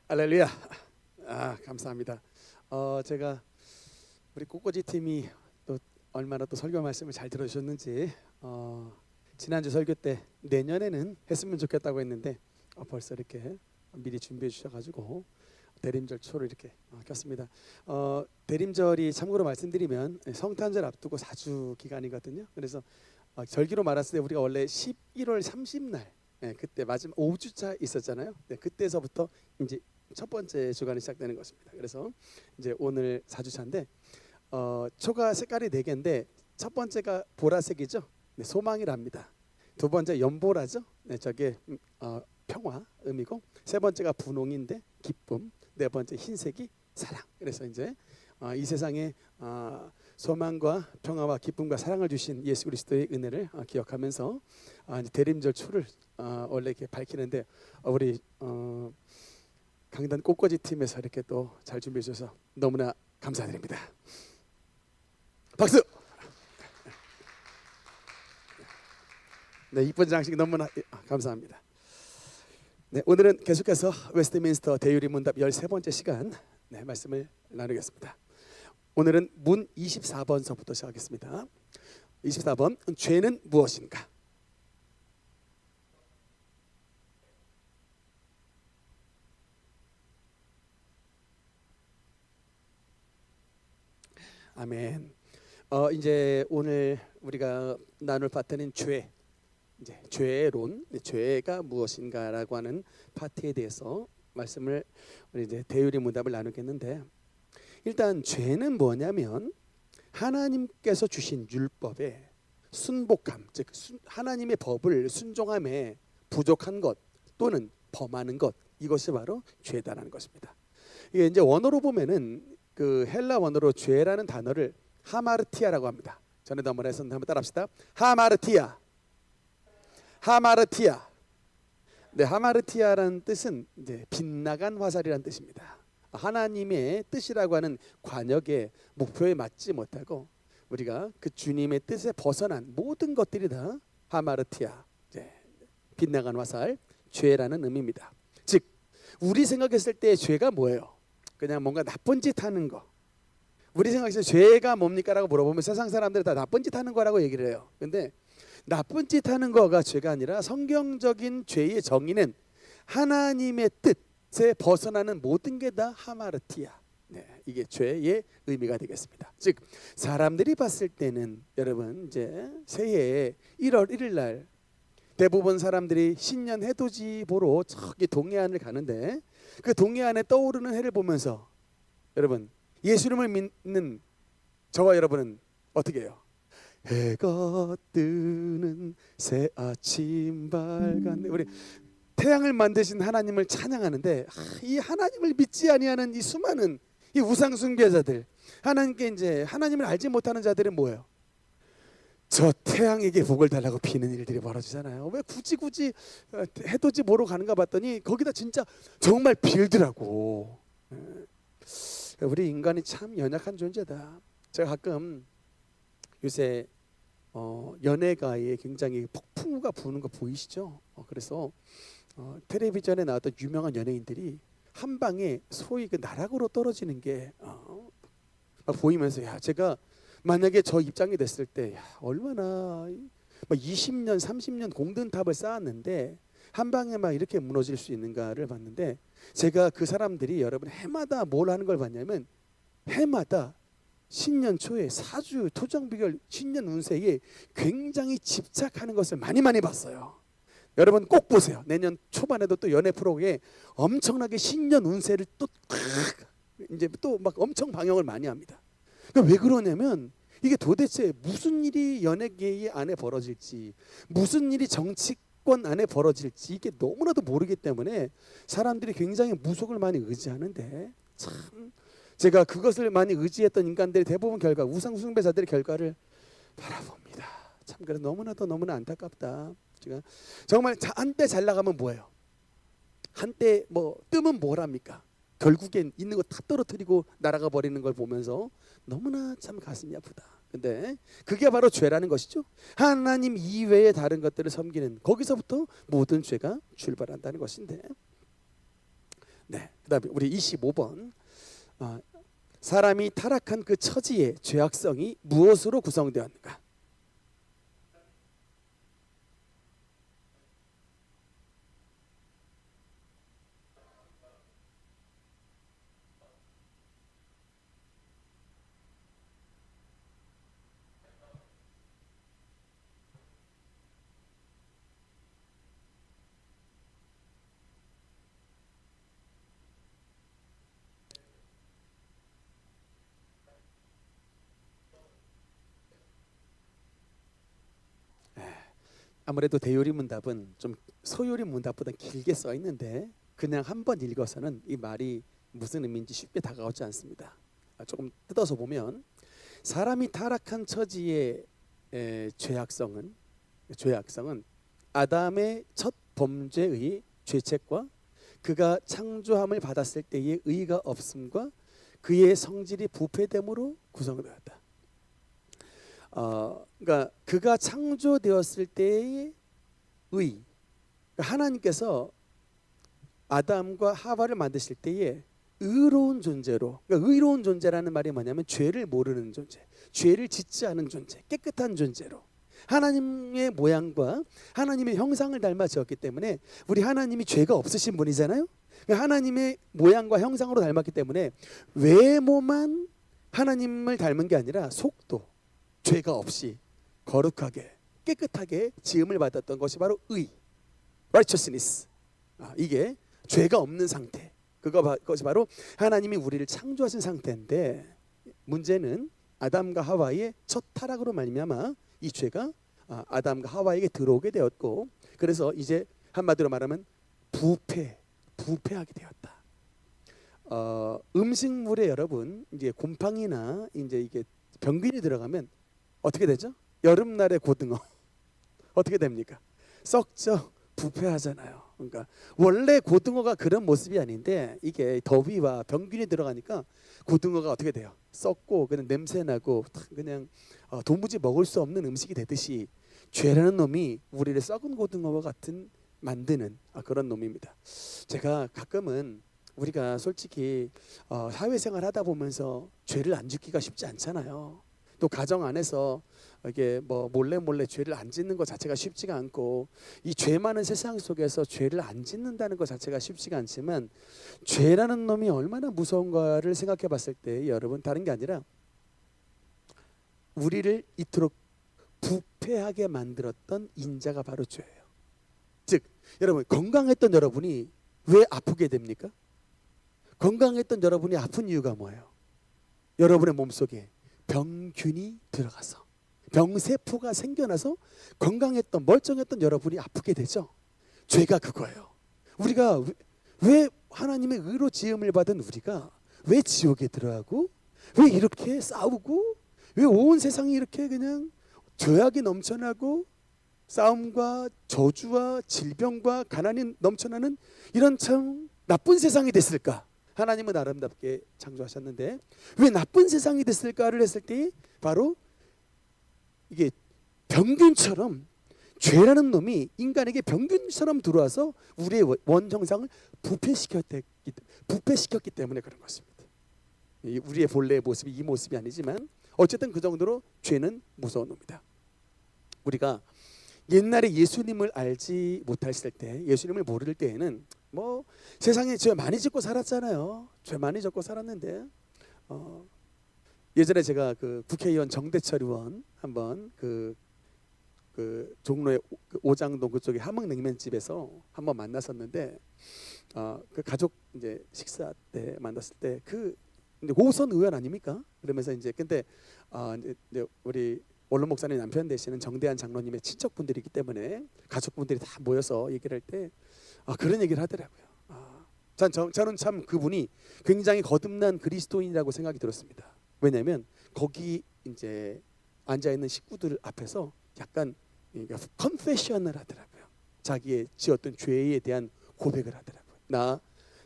할렐루야. 감사합니다. 제가 우리 꽃꽂이 팀이 또 얼마나 또 설교 말씀을 잘 들어주셨는지 지난주 설교 때 내년에는 했으면 좋겠다고 했는데 벌써 이렇게 미리 준비해 주셔가지고 대림절 초를 이렇게 켰습니다. 대림절이 참고로 말씀드리면 성탄절 앞두고 4주 기간이거든요. 그래서 절기로 말했을 때 우리가 원래 11월 30날 그때 마지막 5주차 있었잖아요. 그때서부터 이제 첫 번째 주간이 시작되는 것입니다. 그래서 이제 오늘 4주차인데 초가 색깔이 4개인데 첫 번째가 보라색이죠. 소망이랍니다. 두 번째 연보라죠. 저게 평화 의미고, 세 번째가 분홍인데 기쁨, 네 번째 흰색이 사랑. 그래서 이제 이 세상에 소망과 평화와 기쁨과 사랑을 주신 예수 그리스도의 은혜를 기억하면서 이제 대림절 초를 원래 이렇게 밝히는데 우리 강단 꽃꽂이 팀에서 이렇게 또 잘 준비해 주셔서 너무나 감사드립니다. 박수. 네, 이쁜 장식 너무나 감사합니다. 네, 오늘은 계속해서 웨스트민스터 대유리 문답 13번째 시간 말씀을 나누겠습니다. 오늘은 문 24번서부터 시작하겠습니다. 24번, 죄는 무엇인가? 아멘. 이제 오늘 우리가 나눌 파트는 죄. 이제 죄론, 죄가 무엇인가라고 하는 파트에 대해서 말씀을 우리 이제 대유리 문답을 나누겠는데, 일단 죄는 뭐냐면 하나님께서 주신 율법에 순복함, 즉 하나님의 법을 순종함에 부족한 것 또는 범하는 것, 이것이 바로 죄다라는 것입니다. 이게 이제 원어로 보면은 그 헬라 원어로 죄라는 단어를 하마르티아라고 합니다. 전에도 한번 했었는데 한번 따라합시다. 하마르티아. 하마르티아. 네, 하마르티아라는 뜻은 이제 빗나간 화살이라는 뜻입니다. 하나님의 뜻이라고 하는 관역의 목표에 맞지 못하고 우리가 그 주님의 뜻에 벗어난 모든 것들이 다 하마르티아, 빗나간 화살, 죄라는 의미입니다. 즉 우리 생각했을 때 죄가 뭐예요? 그냥 뭔가 나쁜 짓 하는 거. 우리 생각했을 때 죄가 뭡니까? 라고 물어보면 세상 사람들은 다 나쁜 짓 하는 거라고 얘기를 해요. 근데 나쁜 짓 하는 거가 죄가 아니라 성경적인 죄의 정의는 하나님의 뜻에 벗어나는 모든 게 다 하마르티아. 이게 죄의 의미가 되겠습니다. 즉 사람들이 봤을 때는 여러분 이제 새해 1월 1일 날 대부분 사람들이 신년 해돋이 보러 저기 동해안을 가는데 그 동해안에 떠오르는 해를 보면서 여러분 예수님을 믿는 저와 여러분은 어떻게 해요? 해가 뜨는 새 아침 밝은 우리 태양을 만드신 하나님을 찬양하는데 이 하나님을 믿지 아니하는 이 수많은 이 우상 숭배자들, 하나님께 이제 하나님을 알지 못하는 자들은 뭐예요? 저 태양에게 복을 달라고 비는 일들이 벌어지잖아요. 왜 굳이 해돋이 보러 가는가 봤더니 거기다 진짜 정말 빌더라고. 우리 인간이 참 연약한 존재다. 제가 가끔 요새 연예가에 굉장히 폭풍우가 부는 거 보이시죠? 그래서 텔레비전에 나왔던 유명한 연예인들이 한 방에 소위 그 나락으로 떨어지는 게 보이면서 제가 만약에 저 입장이 됐을 때 얼마나 20년 30년 공든탑을 쌓았는데 한 방에 막 이렇게 무너질 수 있는가를 봤는데, 제가 그 사람들이 여러분 해마다 뭘 하는 걸 봤냐면 해마다 신년 초에 사주 토정비결 신년 운세에 굉장히 집착하는 것을 많이 봤어요. 여러분 꼭 보세요. 내년 초반에도 또 연예 프로에 엄청나게 신년 운세를 또 이제 또 막 엄청 방영을 많이 합니다. 왜 그러냐면 이게 도대체 무슨 일이 연예계 안에 벌어질지, 무슨 일이 정치권 안에 벌어질지 이게 너무나도 모르기 때문에 사람들이 굉장히 무속을 많이 의지하는데, 참 제가 그것을 많이 의지했던 인간들의 대부분 결과 우상 숭배자들의 결과를 바라봅니다. 참 그래서 너무나 안타깝다. 제가 정말 한때 잘 나가면 뭐예요? 한때 뭐 뜨면 뭘 합니까? 결국엔 있는 거 다 떨어뜨리고 날아가 버리는 걸 보면서 너무나 참 가슴이 아프다. 근데 그게 바로 죄라는 것이죠. 하나님 이외의 다른 것들을 섬기는, 거기서부터 모든 죄가 출발한다는 것인데, 그다음에 우리 25번 사람이 타락한 그 처지의 죄악성이 무엇으로 구성되었는가? 아무래도 대요리 문답은 좀 소요리 문답보다 길게 써 있는데 그냥 한번 읽어서는 이 말이 무슨 의미인지 쉽게 다가오지 않습니다. 조금 뜯어서 보면 사람이 타락한 처지의 죄악성은 아담의 첫 범죄의 죄책과 그가 창조함을 받았을 때의 의가 없음과 그의 성질이 부패됨으로 구성되었다. 그러니까 그가 창조되었을 때의 의, 하나님께서 아담과 하와를 만드실 때에 의로운 존재로, 그러니까 의로운 존재라는 말이 뭐냐면 죄를 모르는 존재, 죄를 짓지 않은 존재, 깨끗한 존재로 하나님의 모양과 하나님의 형상을 닮아 지었기 때문에 우리 하나님이 죄가 없으신 분이잖아요. 그러니까 하나님의 모양과 형상으로 닮았기 때문에 외모만 하나님을 닮은 게 아니라 속도, 죄가 없이 거룩하게 깨끗하게 지음을 받았던 것이 바로 의, righteousness. 이게 죄가 없는 상태. 그것이 바로 하나님이 우리를 창조하신 상태인데 문제는 아담과 하와의 첫 타락으로 말미암아 이 죄가 아담과 하와에게 들어오게 되었고 그래서 이제 한마디로 말하면 부패하게 되었다. 음식물에 여러분 이제 곰팡이나 이제 이게 병균이 들어가면 어떻게 되죠? 여름날의 고등어 어떻게 됩니까? 썩죠. 부패하잖아요. 그러니까 원래 고등어가 그런 모습이 아닌데 이게 더위와 병균이 들어가니까 고등어가 어떻게 돼요? 썩고 그냥 냄새 나고 그냥 도무지 먹을 수 없는 음식이 되듯이 죄라는 놈이 우리를 썩은 고등어와 같은 만드는 그런 놈입니다. 제가 가끔은 우리가 솔직히 사회생활 하다 보면서 죄를 안 짓기가 쉽지 않잖아요. 또 가정 안에서 이게 뭐 몰래 죄를 안 짓는 것 자체가 쉽지가 않고 이 죄 많은 세상 속에서 죄를 안 짓는다는 것 자체가 쉽지가 않지만 죄라는 놈이 얼마나 무서운가를 생각해 봤을 때 여러분 다른 게 아니라 우리를 이토록 부패하게 만들었던 인자가 바로 죄예요. 즉 여러분 건강했던 여러분이 왜 아프게 됩니까? 건강했던 여러분이 아픈 이유가 뭐예요? 여러분의 몸속에 병균이 들어가서 병세포가 생겨나서 건강했던 멀쩡했던 여러분이 아프게 되죠. 죄가 그거예요. 우리가 왜 하나님의 의로 지음을 받은 우리가 왜 지옥에 들어가고 왜 이렇게 싸우고 왜 온 세상이 이렇게 그냥 죄악이 넘쳐나고 싸움과 저주와 질병과 가난이 넘쳐나는 이런 참 나쁜 세상이 됐을까? 하나님은 아름답게 창조하셨는데 왜 나쁜 세상이 됐을까를 했을 때 바로 이게 병균처럼 죄라는 놈이 인간에게 병균처럼 들어와서 우리의 원형상을 부패시켰기 때문에 그런 것입니다. 우리의 본래의 모습이 이 모습이 아니지만 어쨌든 그 정도로 죄는 무서운 놈이다. 우리가 옛날에 예수님을 알지 못했을 때 예수님을 모를 때에는 뭐 세상에 죄 많이 짓고 살았잖아요. 죄 많이 짓고 살았는데 예전에 제가 그 국회의원 정대철 의원 한번 그 종로의 오장동 그쪽에 함흥냉면집에서 한번 만났었는데 그 가족 이제 식사 때 만났을 때 그 이제 오선 의원 아닙니까? 그러면서 이제 근데 이제 우리 원로 목사님 남편 되시는 정대한 장로님의 친척분들이기 때문에 가족분들이 다 모여서 얘기를 할 때 그런 얘기를 하더라고요. 저는 참 그분이 굉장히 거듭난 그리스도인이라고 생각이 들었습니다. 왜냐하면 거기 이제 앉아 있는 식구들 앞에서 약간 컨페션을 하더라고요. 자기의 지었던 죄에 대한 고백을 하더라고요. 나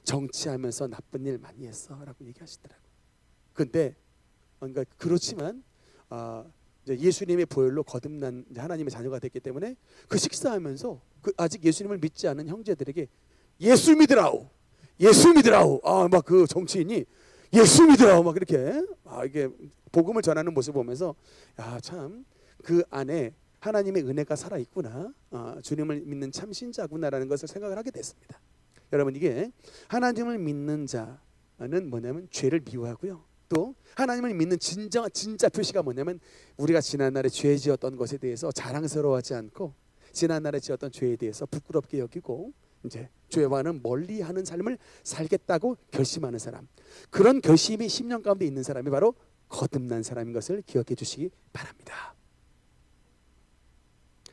정치하면서 나쁜 일 많이 했어라고 얘기하시더라고요. 근데 그러니까 그렇지만 이제 예수님의 보혈로 거듭난 하나님의 자녀가 됐기 때문에 그 식사하면서 아직 예수님을 믿지 않은 형제들에게 예수 믿으라오, 예수 믿으라오. 막 그 정치인이 예수 믿으라오 막 이렇게 이게 복음을 전하는 모습을 보면서 참 그 안에 하나님의 은혜가 살아 있구나. 주님을 믿는 참 신자구나라는 것을 생각을 하게 됐습니다. 여러분, 이게 하나님을 믿는 자는 뭐냐면 죄를 미워하고요. 또 하나님을 믿는 진짜 표시가 뭐냐면 우리가 지난날에 죄 지었던 것에 대해서 자랑스러워하지 않고 지난날에 지었던 죄에 대해서 부끄럽게 여기고 이제 죄와는 멀리하는 삶을 살겠다고 결심하는 사람, 그런 결심이 10년 가운데 있는 사람이 바로 거듭난 사람인 것을 기억해 주시기 바랍니다.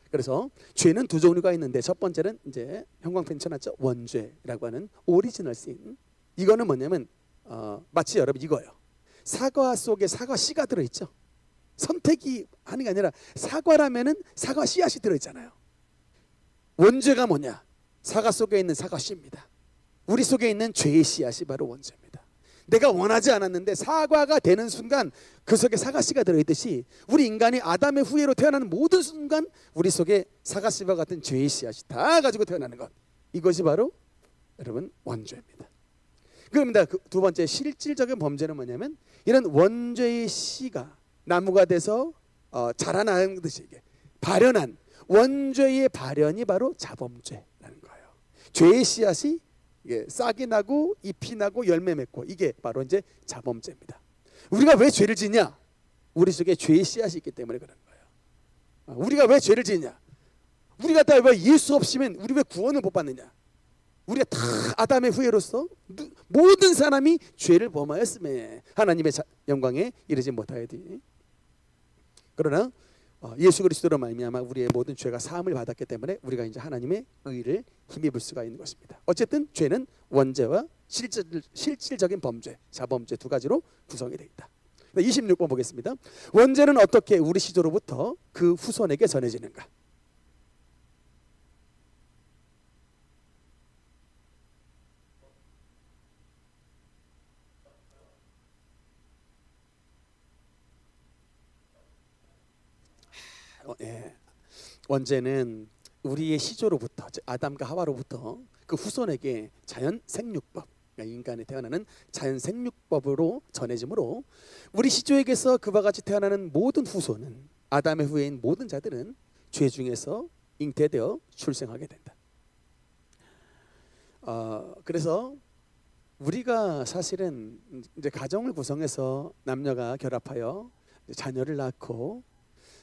그래서 죄는 두 종류가 있는데 첫 번째는 이제 형광펜 쳐놨죠. 원죄라고 하는 오리지널 신. 이거는 뭐냐면 마치 여러분 이거예요. 사과 속에 사과 씨가 들어있죠. 선택이 하는 게 아니라 사과라면은 사과 씨앗이 들어있잖아요. 원죄가 뭐냐? 사과 속에 있는 사과 씨입니다. 우리 속에 있는 죄의 씨앗이 바로 원죄입니다. 내가 원하지 않았는데 사과가 되는 순간 그 속에 사과 씨가 들어있듯이 우리 인간이 아담의 후예로 태어나는 모든 순간 우리 속에 사과 씨와 같은 죄의 씨앗이 다 가지고 태어나는 것, 이것이 바로 여러분 원죄입니다. 그럽니다. 두 번째 실질적인 범죄는 뭐냐면 이런 원죄의 씨가 나무가 돼서 자라나는 듯이 이게 발현한 원죄의 발현이 바로 자범죄라는 거예요. 죄의 씨앗이 이게 싹이 나고 잎이 나고 열매 맺고 이게 바로 이제 자범죄입니다. 우리가 왜 죄를 짓냐? 우리 속에 죄의 씨앗이 있기 때문에 그런 거예요. 우리가 왜 죄를 짓냐? 우리가 다 왜 예수 없이면 우리 왜 구원을 못 받느냐? 우리가 다 아담의 후예로서 모든 사람이 죄를 범하였음에 하나님의 영광에 이르지 못하였으니, 그러나 예수 그리스도로 말미암아 우리의 모든 죄가 사함을 받았기 때문에 우리가 이제 하나님의 의를 힘입을 수가 있는 것입니다. 어쨌든 죄는 원죄와 실질적인 범죄, 자범죄 두 가지로 구성이 되어 있다. 26번 보겠습니다. 원죄는 어떻게 우리 시조로부터 그 후손에게 전해지는가? 원죄는 우리의 시조로부터, 즉 아담과 하와로부터 그 후손에게 자연 생육법, 그러니까 인간이 태어나는 자연 생육법으로 전해지므로 우리 시조에게서 그와 같이 태어나는 모든 후손은, 아담의 후예인 모든 자들은 죄 중에서 잉태되어 출생하게 된다. 그래서 우리가 사실은 이제 가정을 구성해서 남녀가 결합하여 자녀를 낳고,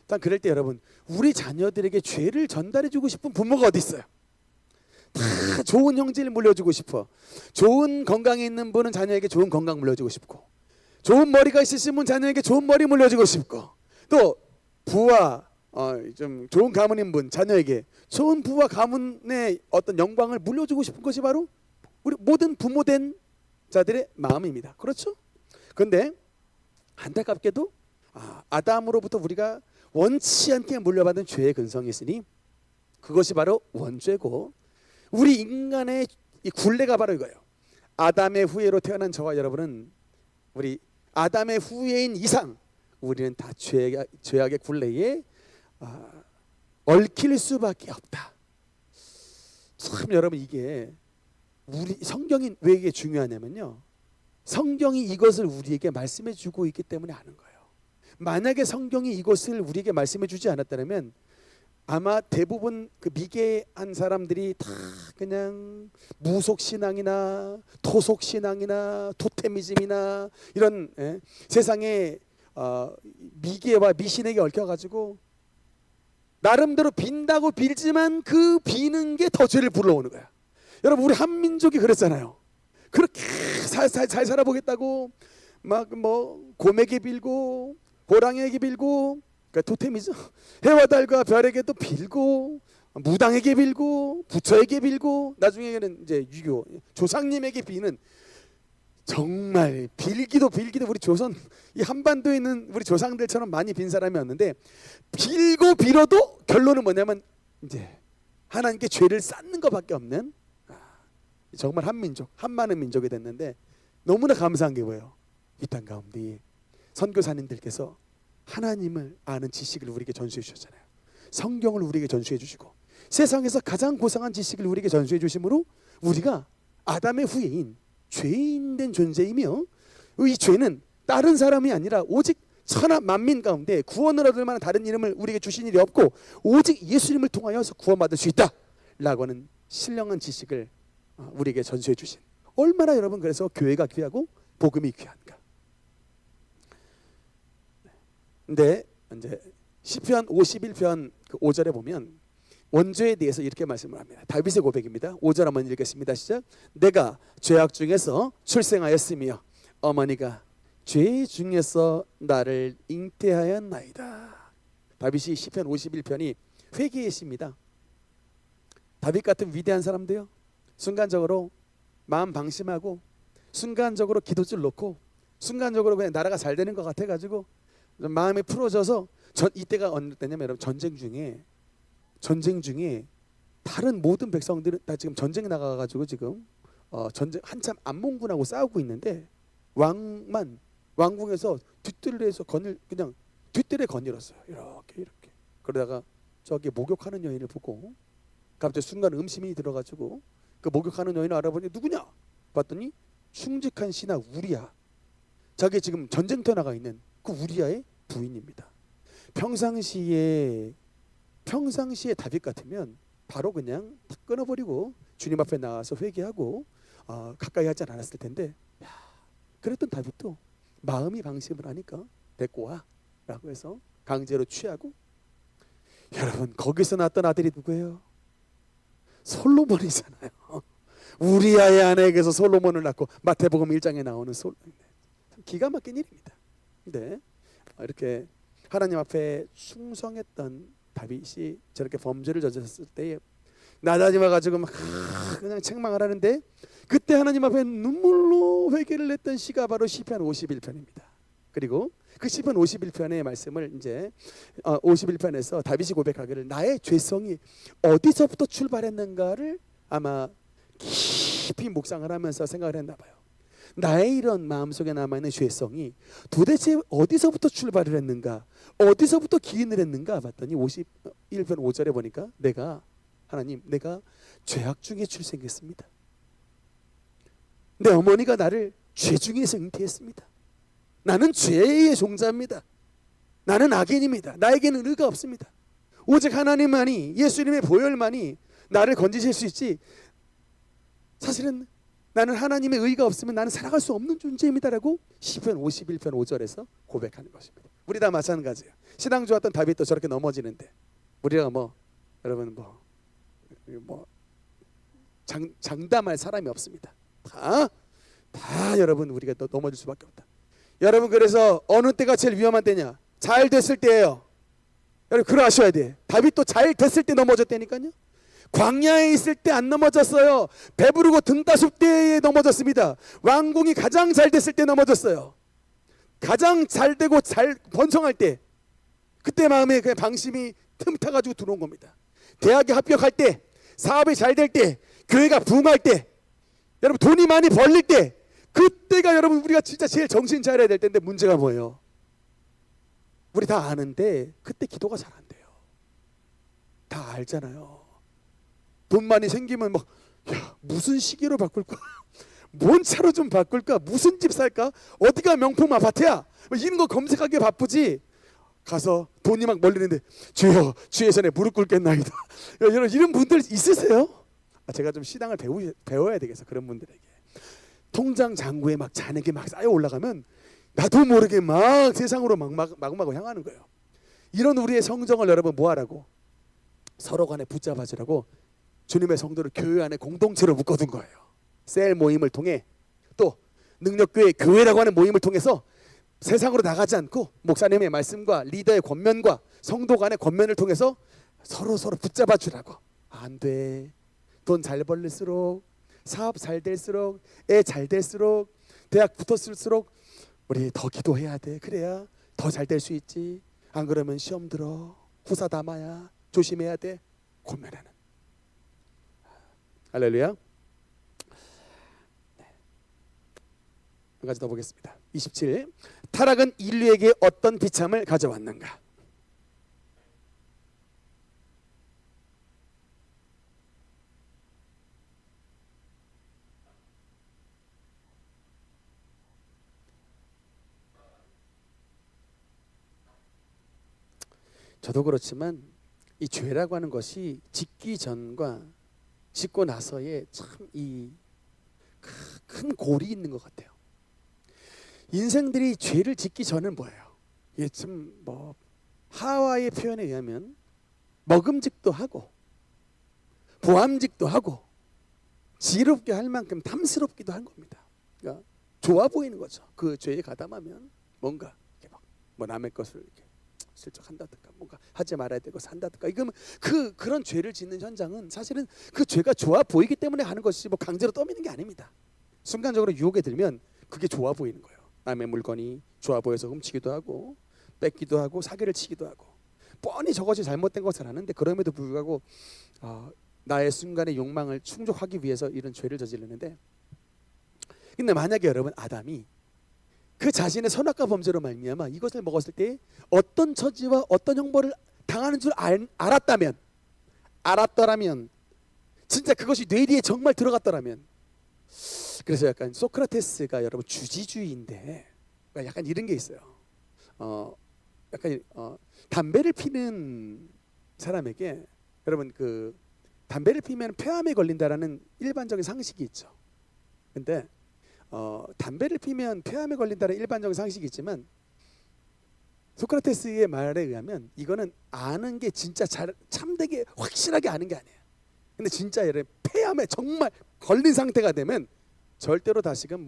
딱 그럴 때 여러분, 우리 자녀들에게 죄를 전달해주고 싶은 부모가 어디 있어요? 다 좋은 형제를 물려주고 싶어. 좋은 건강에 있는 분은 자녀에게 좋은 건강 물려주고 싶고, 좋은 머리가 있으신 분 자녀에게 좋은 머리 물려주고 싶고, 또 부와 좀 좋은 가문인 분 자녀에게 좋은 부와 가문의 어떤 영광을 물려주고 싶은 것이 바로 우리 모든 부모된 자들의 마음입니다. 그렇죠? 그런데 안타깝게도 아담으로부터 우리가 원치 않게 물려받은 죄의 근성이 있으니 그것이 바로 원죄고, 우리 인간의 이 굴레가 바로 이거예요. 아담의 후예로 태어난 저와 여러분은 우리 아담의 후예인 이상 우리는 다 죄악의 굴레에 얽힐 수밖에 없다. 참 여러분, 이게 우리 성경이 왜 이게 중요하냐면요, 성경이 이것을 우리에게 말씀해 주고 있기 때문에 아는 거예요. 만약에 성경이 이것을 우리에게 말씀해 주지 않았다면 아마 대부분 그 미개한 사람들이 다 그냥 무속신앙이나 토속신앙이나 토테미즘이나 이런 세상의 미개와 미신에게 얽혀가지고 나름대로 빈다고 빌지만 그 비는 게 더 죄를 불러오는 거야. 여러분, 우리 한민족이 그랬잖아요. 그렇게 잘 살아보겠다고 막 뭐 곰에게 빌고 호랑이에게 빌고, 그러니까 토템이죠. 해와 달과 별에게도 빌고, 무당에게 빌고, 부처에게 빌고, 나중에는 이제 유교 조상님에게 비는, 정말 빌기도 우리 조선 이 한반도에 있는 우리 조상들처럼 많이 빈 사람이었는데, 빌고 빌어도 결론은 뭐냐면 이제 하나님께 죄를 쌓는 것밖에 없는 정말 한민족, 한많은 민족이 됐는데, 너무나 감사한 게 뭐예요? 이 땅 가운데 선교사님들께서 하나님을 아는 지식을 우리에게 전수해 주셨잖아요. 성경을 우리에게 전수해 주시고 세상에서 가장 고상한 지식을 우리에게 전수해 주심으로 우리가 아담의 후예인 죄인된 존재이며, 이 죄는 다른 사람이 아니라 오직 천하 만민 가운데 구원을 얻을 만한 다른 이름을 우리에게 주신 일이 없고 오직 예수님을 통하여서 구원받을 수 있다라고 하는 신령한 지식을 우리에게 전수해 주신, 얼마나 여러분 그래서 교회가 귀하고 복음이 귀한가. 근데 이제 시편 51편 5절에 보면 원죄에 대해서 이렇게 말씀을 합니다. 다윗의 고백입니다. 5절 한번 읽겠습니다. 시작. 내가 죄악 중에서 출생하였으며 어머니가 죄 중에서 나를 잉태하였나이다. 다윗이 시편 51편이 회개의 시입니다. 다윗 같은 위대한 사람도요, 순간적으로 마음 방심하고 순간적으로 기도줄 놓고 순간적으로 그냥 나라가 잘 되는 것 같아가지고 마음이 풀어져서 이때가 어느 때냐면 여러분 전쟁 중에 다른 모든 백성들은 다 지금 전쟁 나가가지고 지금 전쟁 한참 암몽군하고 싸우고 있는데 왕궁에서 뒷뜰에서 그냥 뒷뜰에 거닐었어요. 이렇게 그러다가 저기 목욕하는 여인을 보고 갑자기 순간 음심이 들어가지고 그 목욕하는 여인을 알아보니 누구냐 봤더니 충직한 신하 우리야, 자기 지금 전쟁터 나가 있는 그 우리야의 부인입니다. 평상시에 다윗 같으면 바로 그냥 탁 끊어버리고 주님 앞에 나와서 회개하고 가까이 하지 않았을 텐데, 그랬던 다윗도 마음이 방심을 하니까 데리고 와 라고 해서 강제로 취하고, 여러분 거기서 낳았던 아들이 누구예요? 솔로몬이잖아요. 우리아의 아내에게서 솔로몬을 낳고 마태복음 1장에 나오는 참 기가 막힌 일입니다. 근데 이렇게 하나님 앞에 충성했던 다윗이 저렇게 범죄를 저질렀을 때에 나다니 와가지고 막 그냥 책망을 하는데, 그때 하나님 앞에 눈물로 회개를 했던 시가 바로 시편 51편입니다. 그리고 그 시편 51편의 말씀을 이제 51편에서 다윗이 고백하기를 나의 죄성이 어디서부터 출발했는가를 아마 깊이 묵상을 하면서 생각을 했나 봐요. 나의 이런 마음속에 남아있는 죄성이 도대체 어디서부터 출발을 했는가, 어디서부터 기인을 했는가 봤더니 51편 5절에 보니까 하나님 내가 죄악 중에 출생했습니다. 내 어머니가 나를 죄 중에서 잉태했습니다. 나는 죄의 종자입니다. 나는 악인입니다. 나에게는 의가 없습니다. 오직 하나님만이, 예수님의 보혈만이 나를 건지실 수 있지, 사실은 나는 하나님의 의가 없으면 나는 살아갈 수 없는 존재입니다라고 시편 51편 5절에서 고백하는 것입니다. 우리 다 마찬가지예요. 신앙 좋았던 다윗도 저렇게 넘어지는데 우리가 여러분 장담할 사람이 없습니다. 다 여러분 우리가 또 넘어질 수밖에 없다. 여러분 그래서 어느 때가 제일 위험한 때냐? 잘 됐을 때예요. 여러분 그걸 아셔야 돼. 다윗도 잘 됐을 때 넘어졌다니까요. 광야에 있을 때 안 넘어졌어요. 배부르고 등 따숩 때에 넘어졌습니다. 왕궁이 가장 잘 됐을 때 넘어졌어요. 가장 잘 되고 잘 번성할 때, 그때 마음에 그냥 방심이 틈타가지고 들어온 겁니다. 대학에 합격할 때, 사업이 잘 될 때, 교회가 부흥할 때, 여러분 돈이 많이 벌릴 때, 그때가 여러분 우리가 진짜 제일 정신 차려야 될 때인데, 문제가 뭐예요? 우리 다 아는데 그때 기도가 잘 안 돼요. 다 알잖아요. 돈 많이 생기면 무슨 시기로 바꿀까? 뭔 차로 좀 바꿀까? 무슨 집 살까? 어디가 명품 아파트야? 이런 거 검색하기 바쁘지. 가서 돈이 막 몰리는데 주여 주의 손에 무릎 꿇겠나이다. 여러분 이런 분들 있으세요? 제가 좀 신앙을 배워야 되겠어. 그런 분들에게 통장 잔고에 막 잔액이 막 쌓여 올라가면 나도 모르게 막 세상으로 마구마구 향하는 거예요. 이런 우리의 성정을 여러분 뭐하라고? 서로 간에 붙잡아주라고 주님의 성도를 교회 안에 공동체로 묶어둔 거예요. 셀 모임을 통해, 또 능력교회 교회라고 하는 모임을 통해서 세상으로 나가지 않고 목사님의 말씀과 리더의 권면과 성도 간의 권면을 통해서 서로 붙잡아 주라고. 안 돼. 돈 잘 벌릴수록, 사업 잘 될수록, 애 잘 될수록, 대학 붙었을수록 우리 더 기도해야 돼. 그래야 더 잘 될 수 있지. 안 그러면 시험 들어. 후사 담아야. 조심해야 돼. 권면하는. 할렐루야. 한 가지 더 보겠습니다. 27. 타락은 인류에게 어떤 비참을 가져왔는가? 저도 그렇지만 이 죄라고 하는 것이 짓기 전과 짓고 나서의 참 이 큰 골이 있는 것 같아요. 인생들이 죄를 짓기 전은 뭐예요? 이게 좀 뭐 하와의 표현에 의하면 먹음직도 하고 보암직도 하고 지혜롭게 할 만큼 탐스럽기도 한 겁니다. 그러니까 좋아 보이는 거죠. 그 죄에 가담하면 뭔가 이렇게 막 뭐 남의 것을 이렇게 슬쩍 한다든가 뭔가 하지 말아야 되고 산다든가 이거면 그런 죄를 짓는 현장은 사실은 그 죄가 좋아 보이기 때문에 하는 것이 뭐 강제로 떠미는 게 아닙니다. 순간적으로 유혹에 들면 그게 좋아 보이는 거예요. 남의 물건이 좋아 보여서 훔치기도 하고 뺏기도 하고 사기를 치기도 하고 뻔히 저것이 잘못된 것을 아는데 그럼에도 불구하고 나의 순간의 욕망을 충족하기 위해서 이런 죄를 저지르는데, 근데 만약에 여러분 아담이 그 자신의 선악과 범죄로 말미암아 이것을 먹었을 때 어떤 처지와 어떤 형벌을 당하는 줄 알았더라면 진짜 그것이 뇌 뒤에 정말 들어갔더라면, 그래서 약간 소크라테스가 여러분 주지주의인데 약간 이런 게 있어요. 약간 담배를 피는 사람에게 여러분 그 담배를 피면 폐암에 걸린다라는 일반적인 상식이 있죠. 근데 담배를 피면 폐암에 걸린다는 일반적인 상식이 있지만 소크라테스의 말에 의하면 이거는 아는 게 진짜 참되게 확실하게 아는 게 아니에요. 근데 진짜 여러분 폐암에 정말 걸린 상태가 되면 절대로 다시금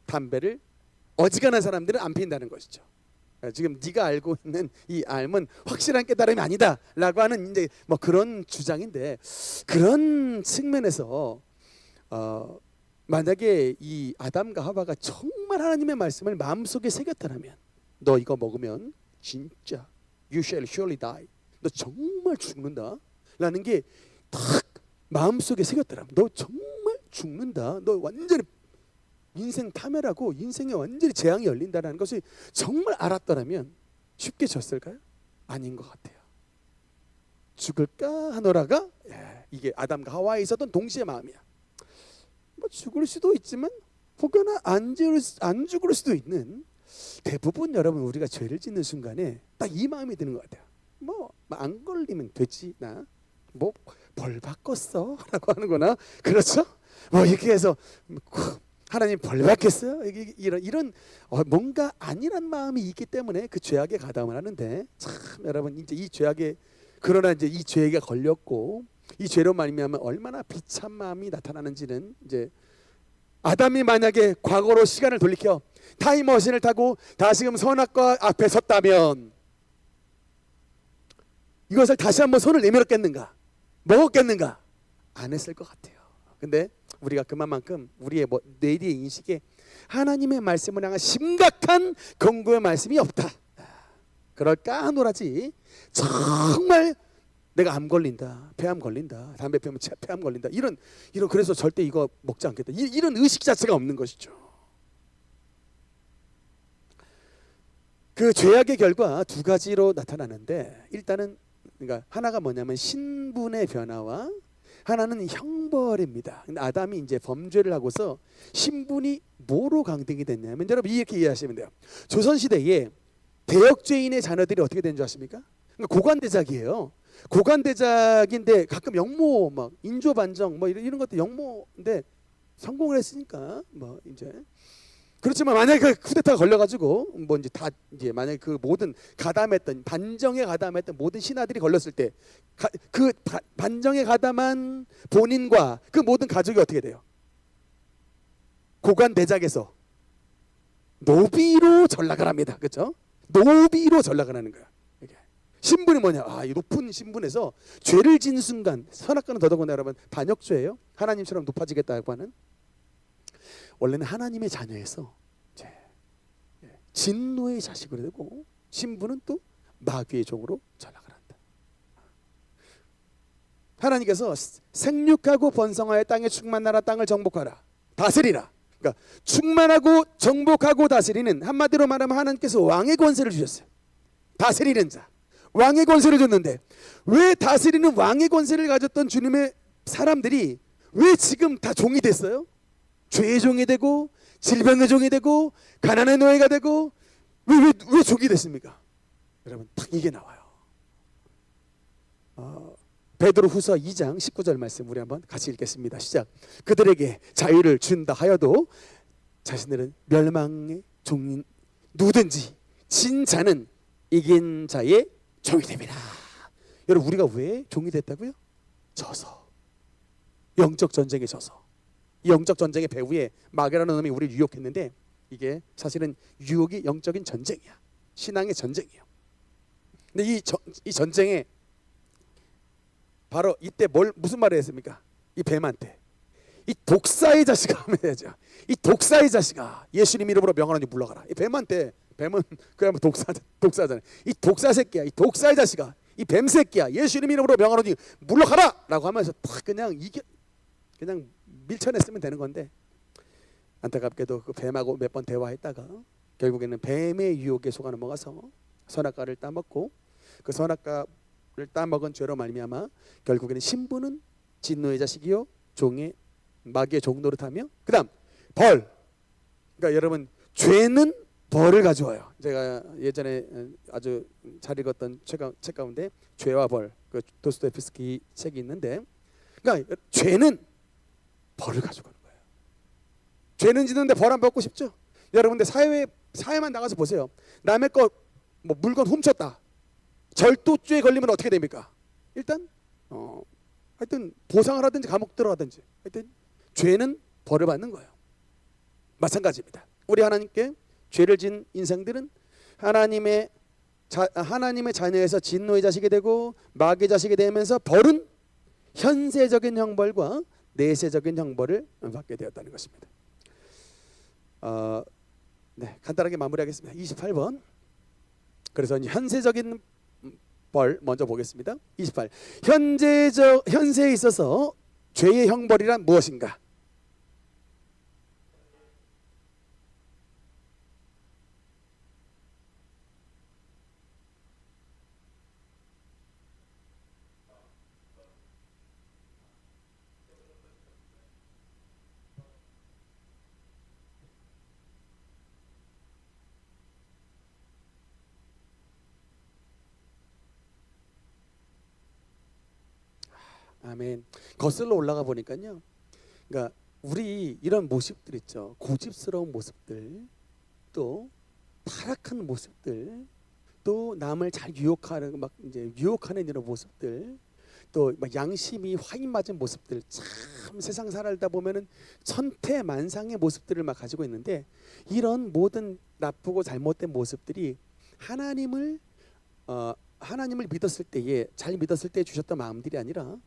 담배를 어지간한 사람들은 안 피운다는 것이죠. 지금 네가 알고 있는 이 알은 확실한 깨달음이 아니다라고 하는 이제 뭐 그런 주장인데, 그런 측면에서 만약에 이 아담과 하와가 정말 하나님의 말씀을 마음속에 새겼다면, 너 이거 먹으면 진짜 you shall surely die, 너 정말 죽는다 라는 게 딱 마음속에 새겼더라면, 너 정말 죽는다, 너 완전히 인생 파멸하고 인생에 완전히 재앙이 열린다는 것이 정말 알았더라면 쉽게 졌을까요? 아닌 것 같아요. 죽을까 하노라가 이게 아담과 하와에 있었던 동시의 마음이야. 뭐 죽을 수도 있지만 혹여나 안 죽을 수도 있는, 대부분 여러분 우리가 죄를 짓는 순간에 딱 이 마음이 드는 것 같아요. 뭐 안 걸리면 되지, 나 뭐 벌 받겠어 라고 하는구나. 그렇죠? 뭐 이렇게 해서 하나님 벌 받겠어요? 이런 뭔가 아니란 마음이 있기 때문에 그 죄악에 가담을 하는데, 참 여러분 이제 이 죄악에, 그러나 이제 이 죄에 걸렸고 이 죄로 말미암아 얼마나 비참 마음이 나타나는지는, 이제 아담이 만약에 과거로 시간을 돌이켜 타임머신을 타고 다시금 선악과 앞에 섰다면 이것을 다시 한번 손을 내밀었겠는가, 먹었겠는가? 안 했을 것 같아요. 근데 우리가 그만큼 우리의 뇌리의 인식에 하나님의 말씀을 향한 심각한 경고의 말씀이 없다. 그럴까 하노라지 정말 내가 암 걸린다, 폐암 걸린다, 담배 피우면 폐암 걸린다, 이런 그래서 절대 이거 먹지 않겠다, 이런 의식 자체가 없는 것이죠. 그 죄악의 결과 두 가지로 나타나는데, 일단은 그러니까 하나가 뭐냐면 신분의 변화와 하나는 형벌입니다. 근데 아담이 이제 범죄를 하고서 신분이 뭐로 강등이 됐냐면, 여러분 이렇게 이해하시면 돼요. 조선 시대에 대역죄인의 자녀들이 어떻게 된 줄 아십니까? 그러니까 고관대작이에요. 고관대작인데 가끔 역모, 막 인조반정 뭐 이런 것도 역모인데 성공을 했으니까 뭐 이제, 그렇지만 만약에 그 쿠데타가 걸려가지고 뭐 이제 만약에 그 모든 가담했던 반정에 가담했던 모든 신하들이 걸렸을 때 그 반정에 가담한 본인과 그 모든 가족이 어떻게 돼요? 고관대작에서 노비로 전락을 합니다. 그렇죠? 노비로 전락을 하는 거야. 신분이 뭐냐? 이 높은 신분에서 죄를 지은 순간, 선악과는 더더군다나 여러분 반역죄예요. 하나님처럼 높아지겠다고 하는, 원래는 하나님의 자녀에서 진노의 자식으로 되고 신분은 또 마귀의 종으로 전락을 한다. 하나님께서 생육하고 번성하여 땅에 충만하라, 땅을 정복하라, 다스리라. 그러니까 충만하고 정복하고 다스리는, 한마디로 말하면 하나님께서 왕의 권세를 주셨어요. 다스리는 자, 왕의 권세를 줬는데, 왜 다스리는 왕의 권세를 가졌던 주님의 사람들이 왜 지금 다 종이 됐어요? 죄의 종이 되고 질병의 종이 되고 가난의 노예가 되고 왜 종이 됐습니까? 여러분 딱 이게 나와요. 베드로후서 2장 19절 말씀 우리 한번 같이 읽겠습니다. 시작. 그들에게 자유를 준다 하여도 자신들은 멸망의 종인 누구든지 진 자는 이긴 자의 종이 됩니다. 여러분 우리가 왜 종이 됐다고요? 져서. 영적 전쟁에 져서. 이 영적 전쟁의 배후에 마귀라는 놈이 우리를 유혹했는데 이게 사실은 유혹이 영적인 전쟁이야. 신앙의 전쟁이에요. 근데 이 전쟁에 바로 이때 무슨 말을 했습니까? 이 뱀한테 이 독사의 자식아 하면 되죠. 이 독사의 자식아 예수님 이름으로 명하노니 물러가라. 이 뱀한테 뱀은 그냥 독사잖아요. 이 독사 새끼야, 이 독사의 자식아, 이 뱀 새끼야 예수님 이름으로 명하노니 물러가라라고 하면서 딱 그냥 그냥 밀쳐냈으면 되는 건데 안타깝게도 그 뱀하고 몇 번 대화했다가 결국에는 뱀의 유혹에 속아 넘어가서 선악과를 따먹고 그 선악과를 따먹은 죄로 말미암아 결국에는 신부는 진노의 자식이요 종의 마귀의 종노릇하며 그다음 벌. 그러니까 여러분 죄는 벌을 가져와요. 제가 예전에 아주 잘 읽었던 책 가운데 죄와 벌, 그 도스토옙스키 책이 있는데, 그러니까 죄는 벌을 가져가는 거예요. 죄는 짓는데 벌 안 받고 싶죠? 여러분들 사회만 나가서 보세요. 남의 거 뭐 물건 훔쳤다. 절도죄에 걸리면 어떻게 됩니까? 일단 하여튼 보상을 하든지 감옥 들어가든지 하여튼 죄는 벌을 받는 거예요. 마찬가지입니다. 우리 하나님께 죄를 진 인생들은 하나님의 자녀에서 진노의 자식이 되고 마귀의 자식이 되면서 벌은 현세적인 형벌과 내세적인 형벌을 받게 되었다는 것입니다. 네, 간단하게 마무리하겠습니다. 28번. 그래서 현세적인 벌 먼저 보겠습니다. 28. 현세에 있어서 죄의 형벌이란 무엇인가? 아멘. 거슬러 올라가 보니까요. 그러니까 우리 이런 모습들 있죠. 고집스러운 모습들, 또 타락한 모습들, 또 남을 잘 유혹하는 막 이제 유혹하는 이런 모습들, 또 막 양심이 화인 맞은 모습들, 참 세상 살다 보면은 천태만상의 모습들을 막 가지고 있는데 이런 모든 나쁘고 잘못된 모습들이 하나님을 믿었을 때에 잘 믿었을 때 주셨던 마음들이 아니라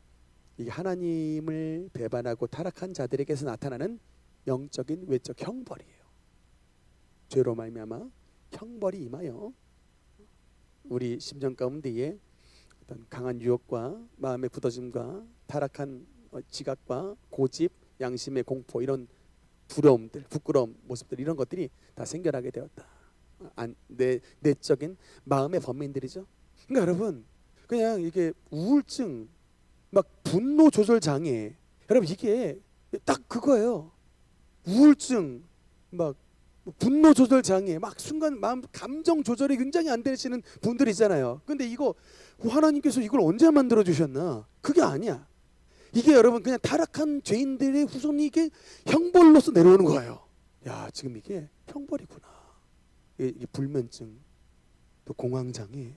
이게 하나님을 배반하고 타락한 자들에게서 나타나는 영적인 외적 형벌이에요. 죄로 말미암아 형벌이 임하여 우리 심정 가운데에 어떤 강한 유혹과 마음의 굳어짐과 타락한 지각과 고집, 양심의 공포, 이런 두려움들, 부끄러움 모습들, 이런 것들이 다 생겨나게 되었다. 내적인 마음의 범민들이죠. 그러니까 여러분 그냥 이게 우울증, 막 분노 조절 장애, 여러분 이게 딱 그거예요. 우울증, 막 분노 조절 장애, 막 순간 마음 감정 조절이 굉장히 안 되시는 분들 있잖아요. 근데 이거 하나님께서 이걸 언제 만들어 주셨나? 그게 아니야. 이게 여러분 그냥 타락한 죄인들의 후손이 이게 형벌로서 내려오는 거예요. 야, 지금 이게 형벌이구나. 이게 불면증, 또 공황 장애,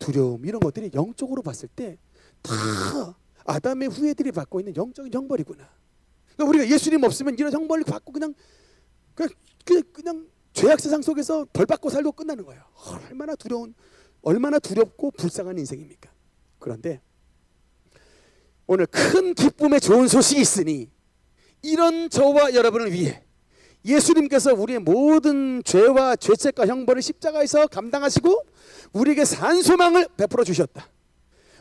두려움, 이런 것들이 영적으로 봤을 때 다 아담의 후예들이 받고 있는 영적인 형벌이구나. 그러니까 우리가 예수님 없으면 이런 형벌을 받고 그냥 죄악 세상 속에서 벌 받고 살고 끝나는 거예요. 얼마나 두렵고 불쌍한 인생입니까? 그런데 오늘 큰 기쁨의 좋은 소식이 있으니 이런 저와 여러분을 위해 예수님께서 우리의 모든 죄와 죄책과 형벌을 십자가에서 감당하시고 우리에게 산 소망을 베풀어 주셨다.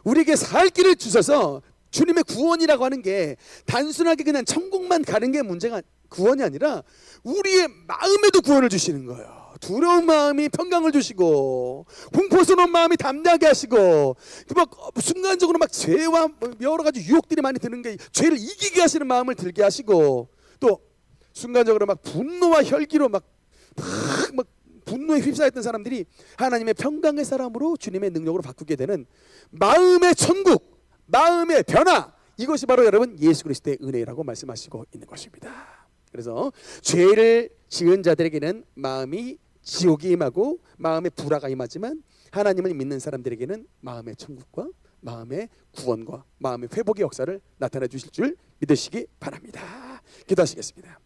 우리에게 살 길을 주셔서 주님의 구원이라고 하는 게 단순하게 그냥 천국만 가는 게 문제가 구원이 아니라 우리의 마음에도 구원을 주시는 거예요. 두려운 마음이 평강을 주시고 공포스러운 마음이 담대하게 하시고 막 순간적으로 막 죄와 여러 가지 유혹들이 많이 드는 게 죄를 이기게 하시는 마음을 들게 하시고 또 순간적으로 막 분노와 혈기로 막 분노에 휩싸였던 사람들이 하나님의 평강의 사람으로 주님의 능력으로 바꾸게 되는 마음의 천국, 마음의 변화, 이것이 바로 여러분 예수 그리스도의 은혜라고 말씀하시고 있는 것입니다. 그래서 죄를 지은 자들에게는 마음이 지옥이 임하고 마음의 불화가 임하지만 하나님을 믿는 사람들에게는 마음의 천국과 마음의 구원과 마음의 회복의 역사를 나타내 주실 줄 믿으시기 바랍니다. 기도하시겠습니다.